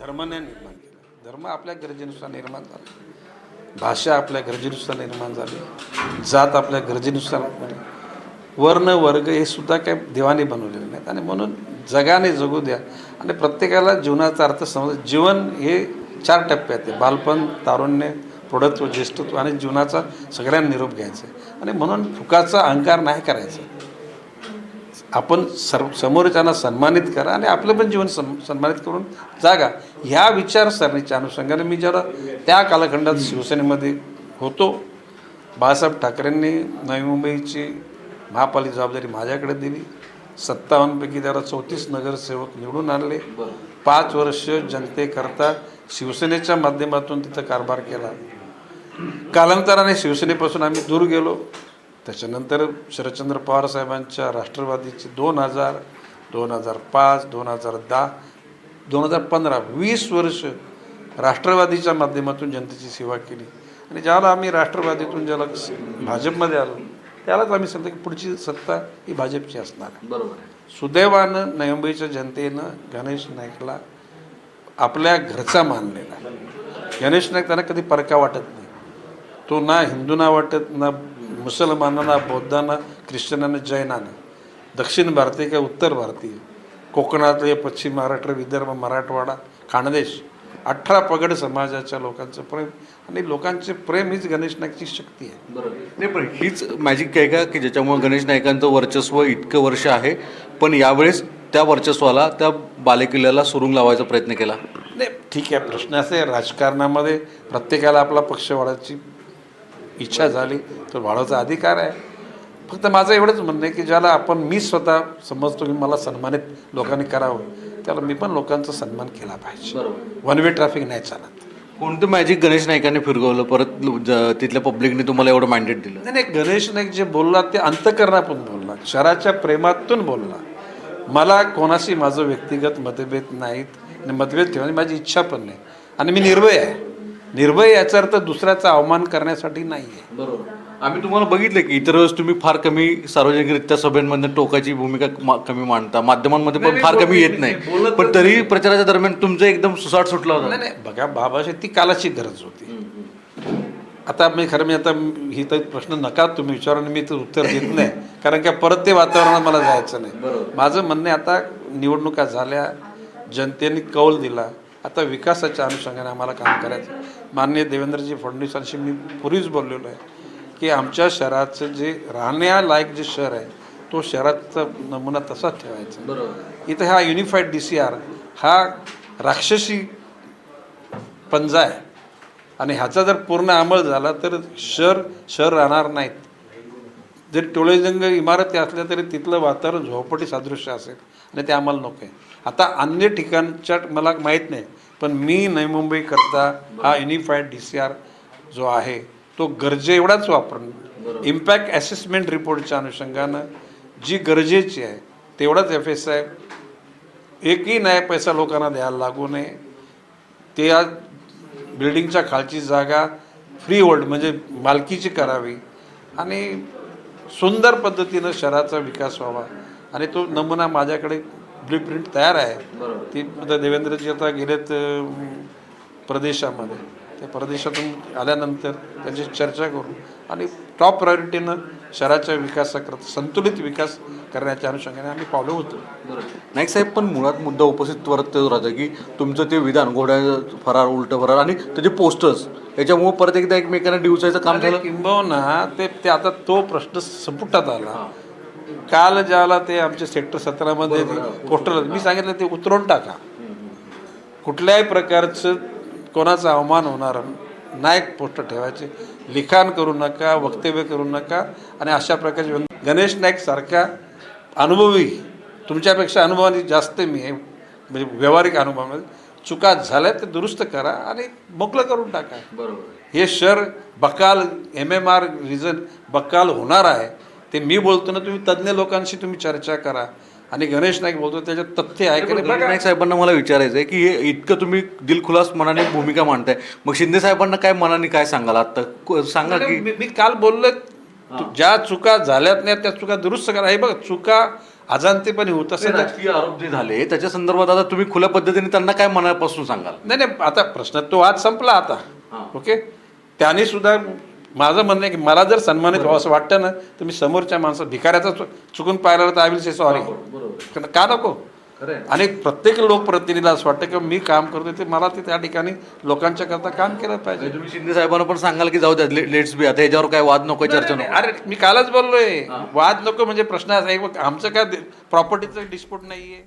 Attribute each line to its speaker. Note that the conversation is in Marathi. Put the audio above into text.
Speaker 1: धर्माने निर्माण केला. धर्म आपल्या गरजेनुसार निर्माण झाला, भाषा आपल्या गरजेनुसार निर्माण झाली, जात आपल्या गरजेनुसार झाली, वर्ण वर्ग हे सुद्धा काही देवाने बनवलेले नाहीत. आणि म्हणून जगाने जगू द्या आणि प्रत्येकाला जीवनाचा अर्थ समज. जीवन हे 4 टप्प्यात आहे: बालपण, तारुण्य, प्रौढत्व, ज्येष्ठत्व आणि जीवनाचा सगळ्यांना निरोप घ्यायचा आहे. आणि म्हणून फुकाचा अहंकार नाही करायचा. आपण समोरच्यांना सन्मानित करा आणि आपलं पण जीवन सन्मानित करून जागा. ह्या विचारसरणीच्या अनुषंगाने मी जरा त्या कालखंडात शिवसेनेमध्ये होतो. बाळासाहेब ठाकरेंनी नवी मुंबईची महापालिका जबाबदारी माझ्याकडे दिली. 57 पैकी त्याला 34 नगरसेवक निवडून आणले. 5 वर्ष जनतेकरता शिवसेनेच्या माध्यमातून तिथं कारभार केला. कालांतराने शिवसेनेपासून आम्ही दूर गेलो. त्याच्यानंतर शरदचंद्र पवार साहेबांच्या राष्ट्रवादीची 2000, 2005, 2010, 2015 20 वर्ष राष्ट्रवादीच्या माध्यमातून जनतेची सेवा केली. आणि ज्याला आम्ही राष्ट्रवादीतून ज्याला भाजपमध्ये आलो त्यालाच आम्ही सांगतो की पुढची सत्ता ही भाजपची असणार आहे.
Speaker 2: बरोबर.
Speaker 1: सुदैवानं नवी मुंबईच्या जनतेनं गणेश नाईकला आपल्या घरचा मानलेला. गणेश नाईक त्यांना कधी परका वाटत नाही. तो ना हिंदूंना वाटत, ना मुसलमानांना, बौद्धांना, ख्रिश्चनांना, जैनांना, दक्षिण भारतीय किंवा उत्तर भारतीय, कोकणातले, पश्चिम महाराष्ट्र, विदर्भ, मराठवाडा, खानदेश, 18 पगड समाजाच्या लोकांचं प्रेम. आणि लोकांचे प्रेम हीच गणेश नाईकची शक्ती आहे.
Speaker 2: बरोबर. नाही, पण हीच मॅजिक आहे का की ज्याच्यामुळे गणेश नाईकांचं वर्चस्व इतकं वर्ष आहे, पण यावेळेस त्या वर्चस्वाला, त्या बालेकिल्ल्याला सुरुंग लावायचा प्रयत्न केला?
Speaker 1: नाही, ठीक आहे. प्रश्न असे आहे, राजकारणामध्ये प्रत्येकाला आपला पक्ष वाढायची इच्छा झाली तर वाढवायचा अधिकार आहे. फक्त माझं एवढंच म्हणणं आहे की ज्याला मी स्वतः समजतो की मला सन्मानित लोकांनी करावं, त्याला मी पण लोकांचा सन्मान केला पाहिजे.
Speaker 2: बरोबर.
Speaker 1: वन वे ट्रॅफिक नाही चालत.
Speaker 2: कोणतं मॅजिक गणेश नाईकांनी फिरवलं परत तिथल्या पब्लिकने तुम्हाला एवढं मॅन्डेट दिलं?
Speaker 1: नाही नाही, गणेश नाईक जे बोलला ते अंतःकरणातून बोलला, शहराच्या प्रेमातून बोलला. मला कोणाशी माझं व्यक्तिगत मतभेद नाहीत आणि मतभेद ठेवण्याची माझी इच्छा पण नाही. आणि मी निर्भय आहे. निर्भय याचा अर्थ दुसऱ्याचा अवमान करण्यासाठी नाही आहे.
Speaker 2: बरोबर. आम्ही तुम्हाला बघितलं की इतर वेळेस तुम्ही फार कमी सार्वजनिकरित्या सभेंमध्ये टोकाची भूमिका कमी मांडता, माध्यमांमध्ये पण फार कमी येत नाही, पण तरी प्रचाराच्या दरम्यान तुमचं एकदम सुसाट सुटला होता.
Speaker 1: नाही नाही, बघा बाबाशी ती कालाची गरज होती. आता मी खरं मी आता ही तर प्रश्न नका तुम्ही विचारून मी तर उत्तर देत नाही, कारण की परत ते वातावरणात मला जायचं नाही. माझं म्हणणे, आता निवडणुका झाल्या, जनतेने कौल दिला, आता विकासाच्या अनुषंगाने आम्हाला काम करायचं. माननीय देवेंद्रजी फडणवीसांशी मी पूर्वीच बोललेलो आहे की आमच्या शहराचं जे राहण्यालायक जे शहर आहे तो शहराचा नमुना तसाच ठेवायचा. इथं हा युनिफाईड DCR हा राक्षसी पंजा आहे आणि ह्याचा जर पूर्ण अंमल झाला तर शहर राहणार नाहीत. जरी टोळेजंग इमारती असल्या तरी तिथलं वातावरण झोपडी सादृश्य असेल आणि ते आम्हाला नको आहे. आता अन्य ठिकाणच्या मला माहीत नाही, पण मी नवी मुंबईकरता हा युनिफाईड DCR जो आहे तो गरजे एवढाच वापरणं. इम्पॅक्ट असेसमेंट रिपोर्टच्या अनुषंगानं जी गरजेची आहे तेवढाच FSI, एकही नाही पैसा लोकांना द्यायला लागू नये. ते आज बिल्डिंगच्या खालची जागा फ्री होल्ड म्हणजे मालकीची करावी आणि सुंदर पद्धतीनं शहराचा विकास व्हावा. आणि तो नमुना माझ्याकडे ब्लूप्रिंट तयार आहे. ती देवेंद्रजी आता गेलेत प्रदेशामध्ये, त्या प्रदेशातून आल्यानंतर त्यांची चर्चा करू आणि टॉप प्रायोरिटीनं शहराच्या विकासाकरता संतुलित विकास करण्याच्या अनुषंगाने आम्ही पावलं होतो.
Speaker 2: नाईक साहेब, पण मुळात मुद्दा उपस्थित परत तेच राहतं की तुमचं ते विधान घोड्या फरार, उलटं फरार आणि त्याचे पोस्टर्स याच्यामुळे परत एकदा एकमेकांना डिवसायचं काम झालं.
Speaker 1: किंबहुना ते आता तो प्रश्न संपुटात आला. काल ज्याला ते आमच्या सेक्टर 17 पोस्टर मी सांगितलं ते उतरवून टाका. कुठल्याही प्रकारचं कोणाचा अवमान होणार नाही पोस्टर ठेवायचे. लिखाण करू नका, वक्तव्य करू नका. आणि अशा प्रकारचे गणेश नाईक सारखा अनुभवी, तुमच्यापेक्षा अनुभवाने जास्त मी आहे, म्हणजे व्यावहारिक अनुभवामध्ये चुका झाल्या ते दुरुस्त करा आणि मोकळं करून टाका.
Speaker 2: बरोबर.
Speaker 1: हे शहर बकाल MMR रिजन बकाल होणार आहे ते मी बोलतो ना, तुम्ही तज्ज्ञ लोकांशी तुम्ही चर्चा करा. आणि गणेश नाईक बोलतो त्याच्यात तथ्य आहे की नाही.
Speaker 2: नाईक साहेबांना मला विचारायचं आहे की हे इतकं तुम्ही दिलखुलास मनाने भूमिका मांडताय, मग शिंदे साहेबांना काय मनाने काय सांगाल आता सांगा की?
Speaker 1: मी काल बोललो ज्या चुका झाल्यात नाही त्या चुका दुरुस्त करा. हे बघ, चुका अजाणतेपणी होत
Speaker 2: ते
Speaker 1: असेल तर
Speaker 2: राजकीय आरोप जे झाले त्याच्या संदर्भात आता तुम्ही खुल्या पद्धतीने त्यांना काय मनापासून सांगाल?
Speaker 1: नाही नाही आता प्रश्न तो आज संपला आता. ओके, त्याने सुद्धा माझं म्हणणं आहे की मला जर सन्मानित व्हावं असं वाटतं ना तर मी समोरच्या माणसं भिकाऱ्याचा चुकून पाहिलं तर आय विल से सॉरी. का नको? आणि प्रत्येक लोकप्रतिनिधीला असं वाटतं की मी काम करतोय ते मला ते त्या ठिकाणी लोकांच्या करता काम केलं पाहिजे.
Speaker 2: तुम्ही शिंदे साहेबांना पण सांगाल की जाऊ द्या, लेट्स बी, आता याच्यावर काय वाद नको, चर्चा नको.
Speaker 1: अरे मी कालच बोललोय वाद नको म्हणजे प्रश्न असा आहे आमचं काय प्रॉपर्टीचं डिस्प्यूट नाहीये.